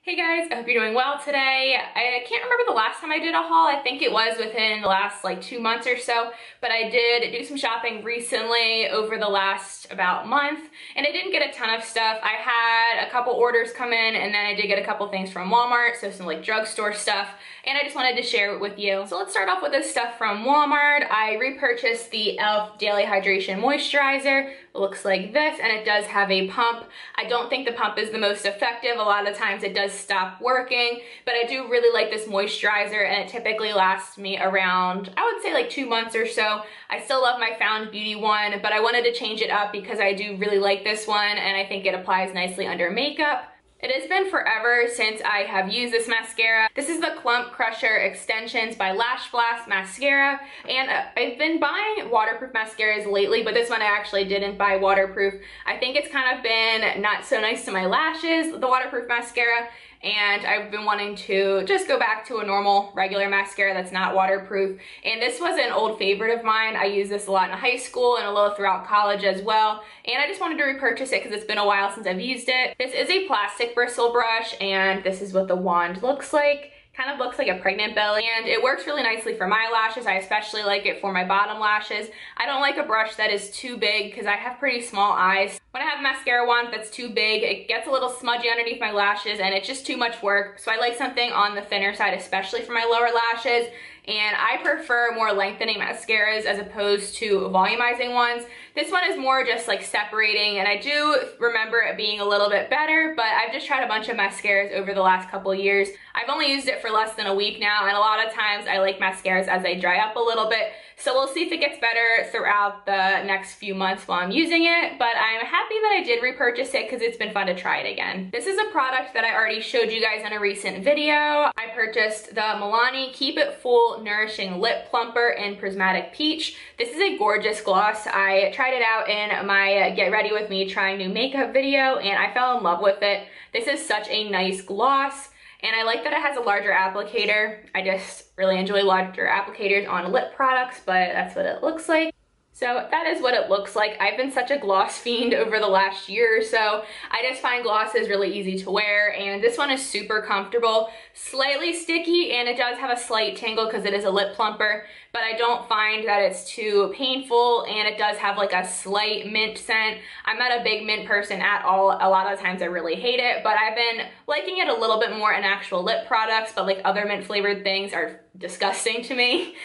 Hey guys, I hope you're doing well today. I can't remember the last time I did a haul. I think it was within the last like 2 months or so, but I did do some shopping recently over the last about month, and I didn't get a ton of stuff. I had a couple orders come in, and then I did get a couple things from Walmart, so some like drugstore stuff, and I just wanted to share it with you. So let's start off with this stuff from Walmart. I repurchased the e.l.f. Daily Hydration Moisturizer. It looks like this, and it does have a pump. I don't think the pump is the most effective. A lot of times it does stop working, but I do really like this moisturizer, and it typically lasts me around, I would say like 2 months or so. I still love my Found Beauty one, but I wanted to change it up because I do really like this one, and I think it applies nicely under makeup. It has been forever since I have used this mascara. This is the Clump Crusher Extensions by Lash Blast Mascara, and I've been buying waterproof mascaras lately, but this one I actually didn't buy waterproof. I think it's kind of been not so nice to my lashes, the waterproof mascara, and I've been wanting to just go back to a normal regular mascara that's not waterproof. And this was an old favorite of mine. I used this a lot in high school and a little throughout college as well, and I just wanted to repurchase it because it's been a while since I've used it. This is a plastic bristle brush, and this is what the wand looks like. Kind of looks like a pregnant belly, and it works really nicely for my lashes. I especially like it for my bottom lashes. I don't like a brush that is too big because I have pretty small eyes. When I have a mascara wand that's too big, it gets a little smudgy underneath my lashes, and it's just too much work. So I like something on the thinner side, especially for my lower lashes. And I prefer more lengthening mascaras as opposed to volumizing ones. This one is more just like separating, and I do remember it being a little bit better, but I've just tried a bunch of mascaras over the last couple years. I've only used it for less than a week now, and a lot of times I like mascaras as they dry up a little bit. So we'll see if it gets better throughout the next few months while I'm using it, but I'm happy that I did repurchase it because it's been fun to try it again. This is a product that I already showed you guys in a recent video. I purchased the Milani Keep It Full Nourishing Lip Plumper in Prismatic Peach. This is a gorgeous gloss. I tried it out in my Get Ready With Me Trying New Makeup video, and I fell in love with it. This is such a nice gloss, and I like that it has a larger applicator. I just really enjoy larger applicators on lip products, but that's what it looks like. So that is what it looks like. I've been such a gloss fiend over the last year or so. I just find glosses really easy to wear, and this one is super comfortable, slightly sticky, and it does have a slight tingle because it is a lip plumper, but I don't find that it's too painful, and it does have like a slight mint scent. I'm not a big mint person at all. A lot of times I really hate it, but I've been liking it a little bit more in actual lip products, but like other mint flavored things are disgusting to me.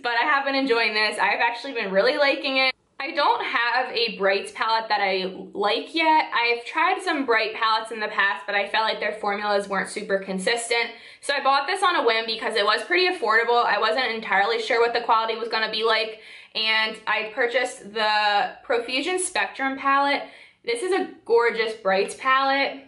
But I have been enjoying this. I've actually been really liking it. I don't have a brights palette that I like yet. I've tried some bright palettes in the past, but I felt like their formulas weren't super consistent. So I bought this on a whim because it was pretty affordable. I wasn't entirely sure what the quality was gonna be like, and I purchased the Profusion Spectrum palette. This is a gorgeous brights palette,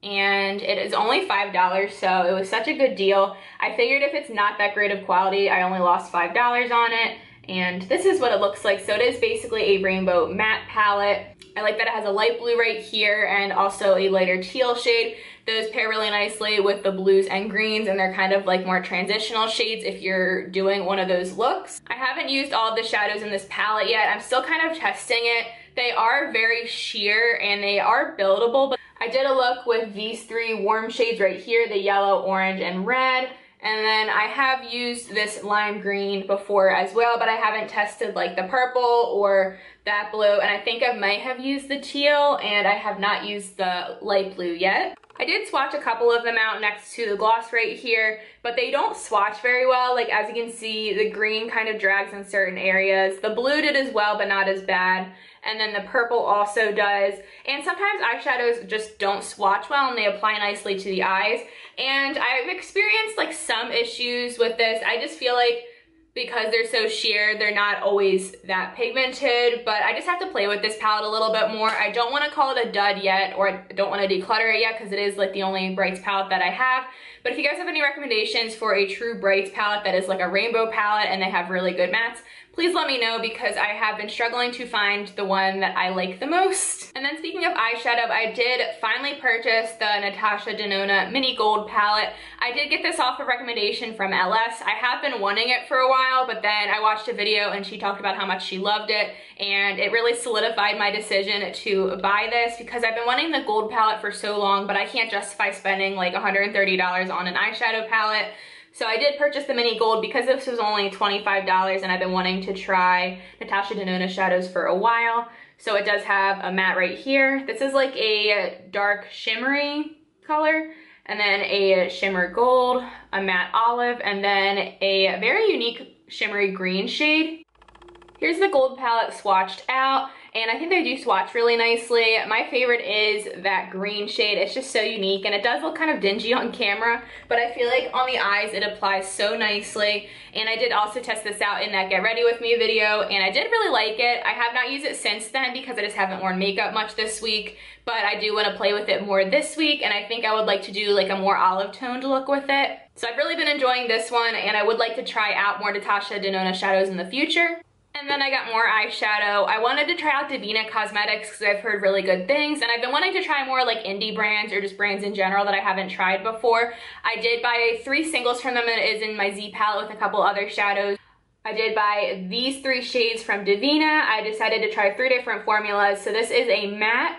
and it is only $5, so it was such a good deal. I figured if it's not that great of quality, I only lost $5 on it, and this is what it looks like. So it is basically a rainbow matte palette. I like that it has a light blue right here and also a lighter teal shade. Those pair really nicely with the blues and greens, and they're kind of like more transitional shades if you're doing one of those looks. I haven't used all of the shadows in this palette yet. I'm still kind of testing it. They are very sheer and they are buildable, but I did a look with these three warm shades right here, the yellow, orange, and red. And then I have used this lime green before as well, but I haven't tested like the purple or that blue. And I think I might have used the teal, and I have not used the light blue yet. I did swatch a couple of them out next to the gloss right here, but they don't swatch very well. Like as you can see, the green kind of drags in certain areas. The blue did as well, but not as bad. And then the purple also does. And sometimes eyeshadows just don't swatch well and they apply nicely to the eyes. And I've experienced like some issues with this. I just feel like because they're so sheer, they're not always that pigmented, but I just have to play with this palette a little bit more. I don't want to call it a dud yet, or I don't want to declutter it yet because it is like the only brights palette that I have. But if you guys have any recommendations for a true brights palette that is like a rainbow palette and they have really good mattes, please let me know because I have been struggling to find the one that I like the most. And then speaking of eyeshadow, I did finally purchase the Natasha Denona Mini Gold palette. I did get this off a recommendation from LS. I have been wanting it for a while, but then I watched a video and she talked about how much she loved it, and it really solidified my decision to buy this because I've been wanting the gold palette for so long, but I can't justify spending like $130 on an eyeshadow palette. So I did purchase the Mini Gold because this was only $25 and I've been wanting to try Natasha Denona shadows for a while. So it does have a matte right here. This is like a dark shimmery color, and then a shimmer gold, a matte olive, and then a very unique shimmery green shade. Here's the gold palette swatched out, and I think they do swatch really nicely. My favorite is that green shade. It's just so unique, and it does look kind of dingy on camera, but I feel like on the eyes it applies so nicely. And I did also test this out in that Get Ready With Me video, and I did really like it. I have not used it since then because I just haven't worn makeup much this week, but I do want to play with it more this week, and I think I would like to do like a more olive toned look with it. So I've really been enjoying this one, and I would like to try out more Natasha Denona shadows in the future. And then I got more eyeshadow. I wanted to try out Devinah Cosmetics because I've heard really good things, and I've been wanting to try more like indie brands or just brands in general that I haven't tried before. I did buy 3 singles from them, and it is in my Z palette with a couple other shadows. I did buy these 3 shades from Devinah. I decided to try 3 different formulas. So this is a matte,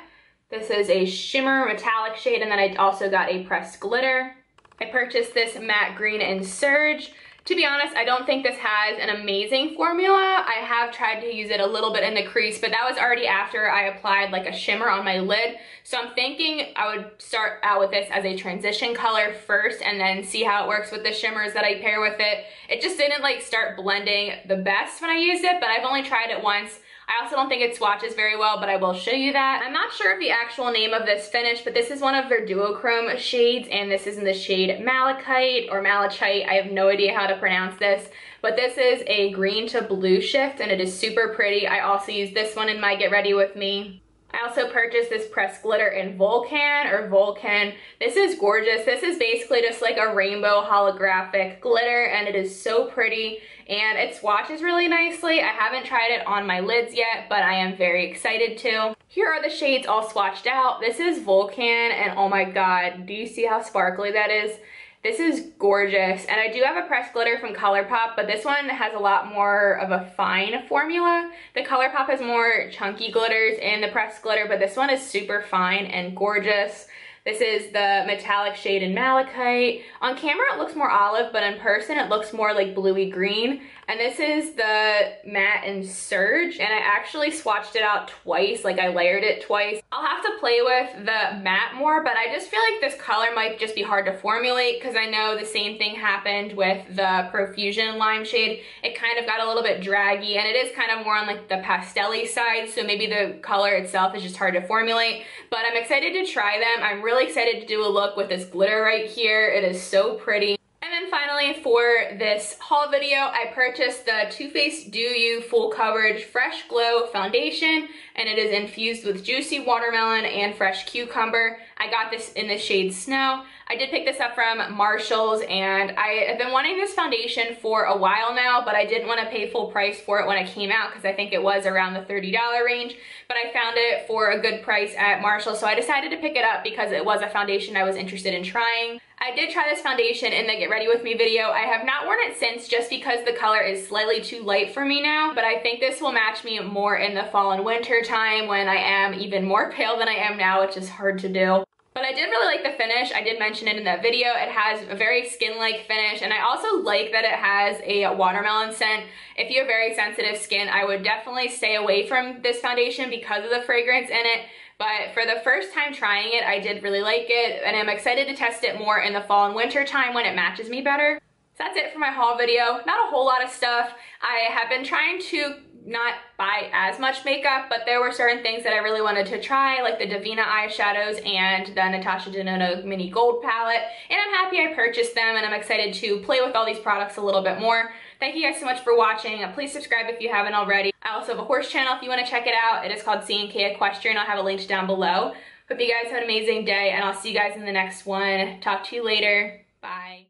this is a shimmer metallic shade, and then I also got a pressed glitter. I purchased this matte green in Surge. To be honest, I don't think this has an amazing formula. I have tried to use it a little bit in the crease, but that was already after I applied like a shimmer on my lid. So I'm thinking I would start out with this as a transition color first and then see how it works with the shimmers that I pair with it. It just didn't like start blending the best when I used it, but I've only tried it once. I also don't think it swatches very well, but I will show you that. I'm not sure of the actual name of this finish, but this is one of their duochrome shades, and this is in the shade Malachite or Malachite. I have no idea how to pronounce this, but this is a green to blue shift, and it is super pretty. I also used this one in my Get Ready With Me. I also purchased this pressed glitter in Vulcan. This is gorgeous. This is basically just like a rainbow holographic glitter, and it is so pretty, and it swatches really nicely. I haven't tried it on my lids yet, but I am very excited to. Here are the shades all swatched out. This is Vulcan, and oh my god, do you see how sparkly that is? This is gorgeous, and I do have a pressed glitter from ColourPop, but this one has a lot more of a fine formula. The ColourPop has more chunky glitters in the pressed glitter, but this one is super fine and gorgeous. This is the metallic shade in Malachite. On camera it looks more olive, but in person it looks more like bluey green. And this is the matte in Surge, and I actually swatched it out twice, like I layered it twice. I'll have to play with the matte more, but I just feel like this color might just be hard to formulate because I know the same thing happened with the Profusion lime shade. It kind of got a little bit draggy, and it is kind of more on like the pastel-y side, so maybe the color itself is just hard to formulate. But I'm excited to try them. I'm really excited to do a look with this glitter right here. It is so pretty. And then finally, for this haul video, I purchased the Too Faced Do You Full Coverage Fresh Glow Foundation, and it is infused with juicy watermelon and fresh cucumber. I got this in the shade Snow. I did pick this up from Marshall's, and I have been wanting this foundation for a while now, but I didn't want to pay full price for it when it came out because I think it was around the $30 range, but I found it for a good price at Marshall's, so I decided to pick it up because it was a foundation I was interested in trying. I did try this foundation in the Get Ready With Me video. I have not worn it since just because the color is slightly too light for me now, but I think this will match me more in the fall and winter time when I am even more pale than I am now, which is hard to do. But I did really like the finish. I did mention it in that video. It has a very skin-like finish, and I also like that it has a watermelon scent. If you have very sensitive skin, I would definitely stay away from this foundation because of the fragrance in it. But for the first time trying it, I did really like it, and I'm excited to test it more in the fall and winter time when it matches me better. So that's it for my haul video. Not a whole lot of stuff. I have been trying to not buy as much makeup, but there were certain things that I really wanted to try, like the Devinah eyeshadows and the Natasha Denona Mini Gold palette, and I'm happy I purchased them, and I'm excited to play with all these products a little bit more. Thank you guys so much for watching. Please subscribe if you haven't already. I also have a horse channel if you want to check it out. It is called C&K Equestrian. I'll have it linked down below. Hope you guys have an amazing day, and I'll see you guys in the next one. Talk to you later. Bye.